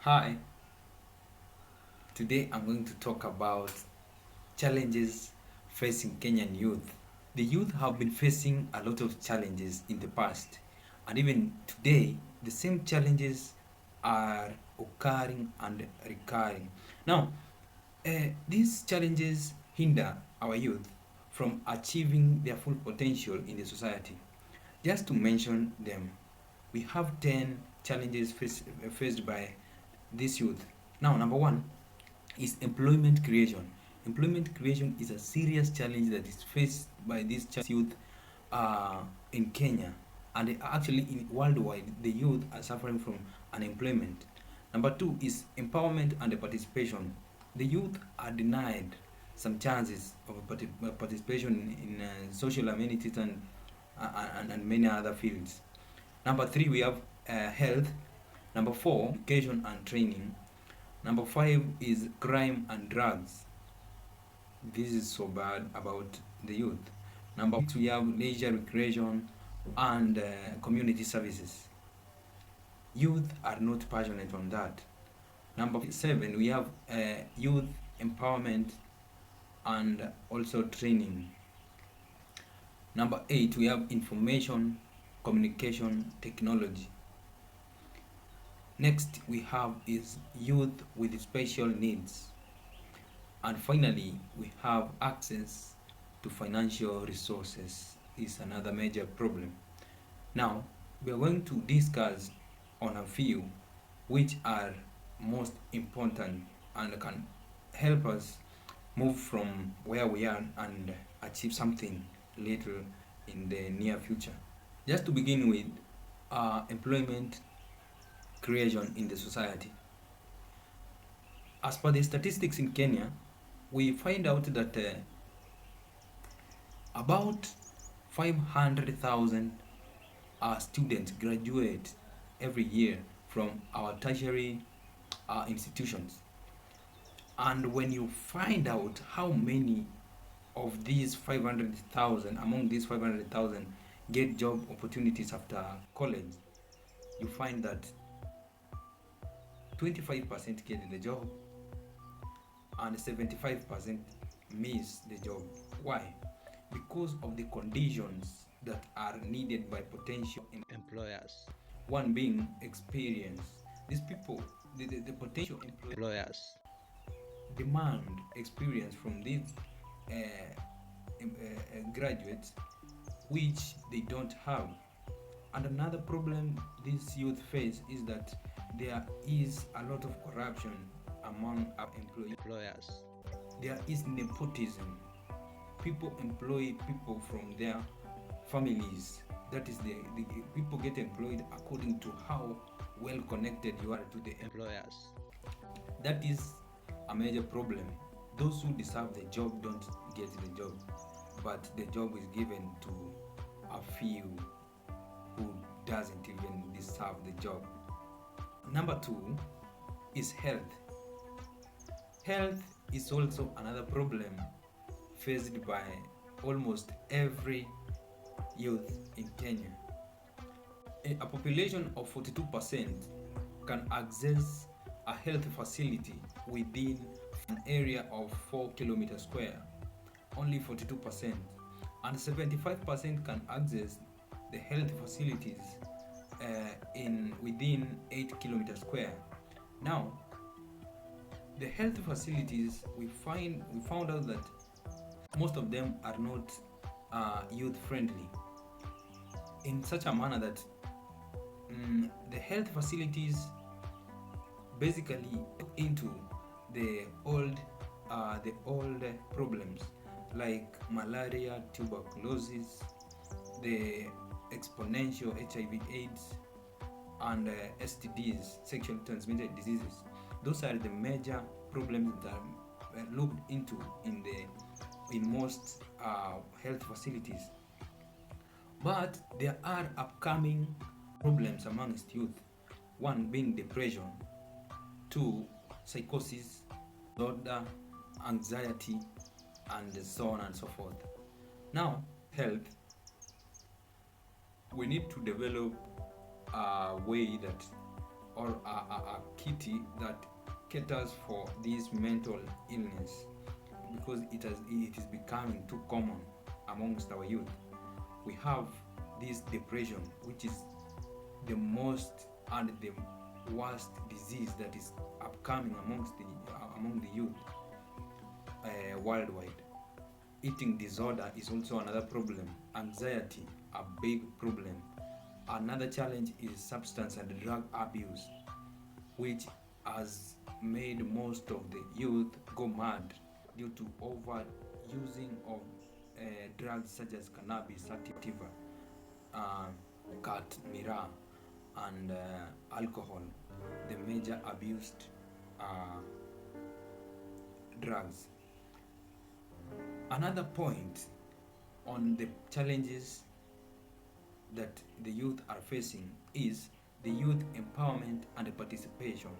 Hi, today I'm going to talk about challenges facing Kenyan youth. The youth have been facing a lot of challenges in the past, and even today, the same challenges are occurring and recurring. Now, these challenges hinder our youth from achieving their full potential in the society. Just to mention them, we have 10 challenges faced by this youth. Now, number one is employment creation. Employment creation is a serious challenge that is faced by these youth in Kenya, and actually in worldwide. The youth are suffering from unemployment. Number two is empowerment and participation. The youth are denied some chances of participation in social amenities and many other fields. Number three, we have health. Number four, education and training. Number five is crime and drugs. This is so bad about the youth. Number six, we have leisure, recreation, and community services. Youth are not passionate on that. Number seven, we have youth empowerment and also training. Number eight, we have information, communication, technology. Next we have is youth with special needs. And finally, we have access to financial resources is another major problem. Now, we are going to discuss on a few which are most important and can help us move from where we are and achieve something little in the near future. Just to begin with, employment creation in the society. As per the statistics in Kenya, we find out that about 500,000 students graduate every year from our tertiary institutions. And when you find out how many of these 500,000, among these 500,000, get job opportunities after college, you find that 25% get the job and 75% miss the job. Why? Because of the conditions that are needed by potential employers. One being experience. These people, the potential employers demand experience from these graduates which they don't have. And another problem these youth face is that there is a lot of corruption among our employers. There is nepotism. People employ people from their families. That is the people get employed according to how well connected you are to the employers. That is a major problem. Those who deserve the job don't get the job, but the job is given to a few who doesn't even deserve the job. Number two is health. Health is also another problem faced by almost every youth in Kenya. A population of 42% can access a health facility within an area of 4 kilometers square. Only 42%. And 75% can access the health facilities in within 8 kilometers square. Now, the health facilities we found out that most of them are not youth friendly, in such a manner that the health facilities basically into the old problems like malaria, tuberculosis, the exponential HIV/AIDS, and STDs, sexually transmitted diseases. Those are the major problems that are looked into in most health facilities. But there are upcoming problems amongst youth. One being depression, two psychosis, disorder, anxiety, and so on and so forth. Now, health, we need to develop a way that or a kitty that caters for this mental illness, because it is becoming too common amongst our youth. We have this depression, which is the most and the worst disease that is upcoming among the youth worldwide. Eating disorder is also another problem. Anxiety, a big problem. Another challenge is substance and drug abuse, which has made most of the youth go mad due to overusing of drugs such as cannabis sativa, cat, mira, and alcohol, the major abused drugs. Another point on the challenges that the youth are facing is the youth empowerment and participation.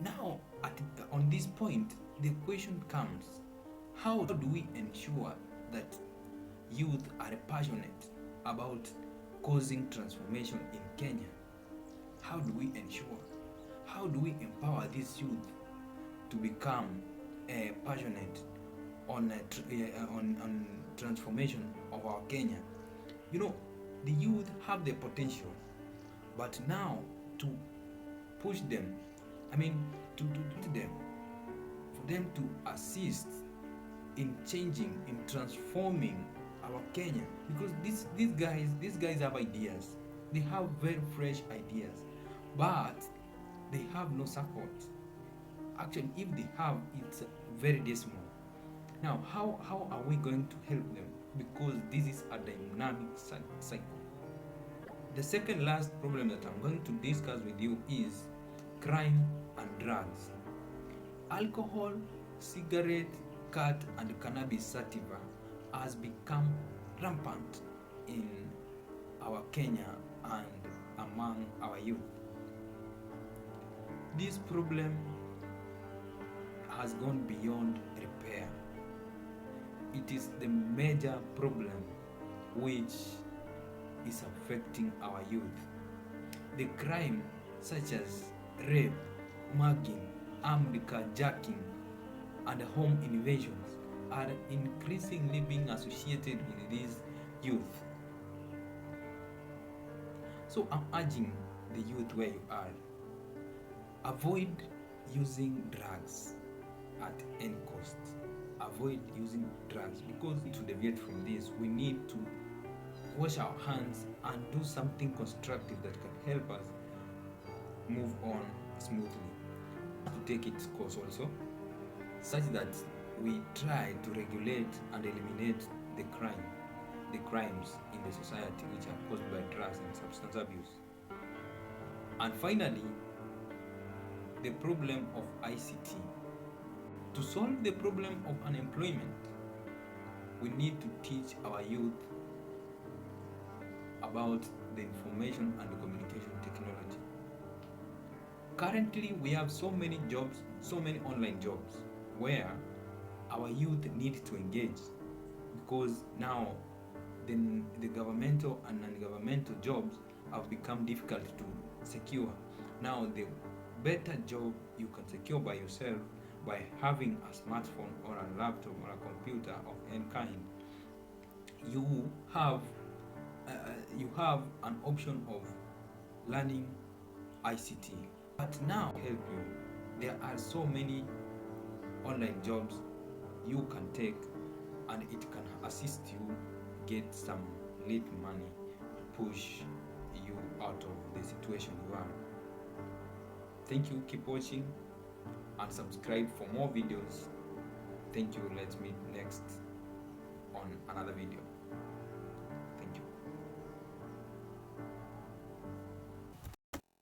Now, on this point, the question comes, how do we ensure that youth are passionate about causing transformation in Kenya? How do we ensure? How do we empower this youth to become passionate on transformation of our Kenya? You know, the youth have the potential, but now to push them, to them, for them to assist in changing, in transforming our Kenya, because these guys have ideas. They have very fresh ideas, but they have no support. Actually, if they have, it's very dismal. Now, how are we going to help them? Because this is a dynamic cycle. The second last problem that I'm going to discuss with you is crime and drugs. Alcohol, cigarette, cat, and cannabis sativa has become rampant in our Kenya and among our youth. This problem has gone beyond repair. It is the major problem which is affecting our youth. The crime such as rape, mugging, armed carjacking, and home invasions are increasingly being associated with these youth. So I'm urging the youth where you are, avoid using drugs at any cost. Avoid using drugs, because to deviate from this, we need to wash our hands and do something constructive that can help us move on smoothly. To take its course also, such that we try to regulate and eliminate the crimes in the society which are caused by drugs and substance abuse. And finally, the problem of ICT. To solve the problem of unemployment, we need to teach our youth about the information and the communication technology. Currently, we have so many jobs, so many online jobs, where our youth need to engage, because now the governmental and non-governmental jobs have become difficult to secure. Now, the better job you can secure by yourself by having a smartphone or a laptop or a computer of any kind, you have an option of learning ICT. But now, help you, there are so many online jobs you can take, and it can assist you get some little money, push you out of the situation you are. Thank you. Keep watching and subscribe for more videos. Thank you. Let's meet next on another video.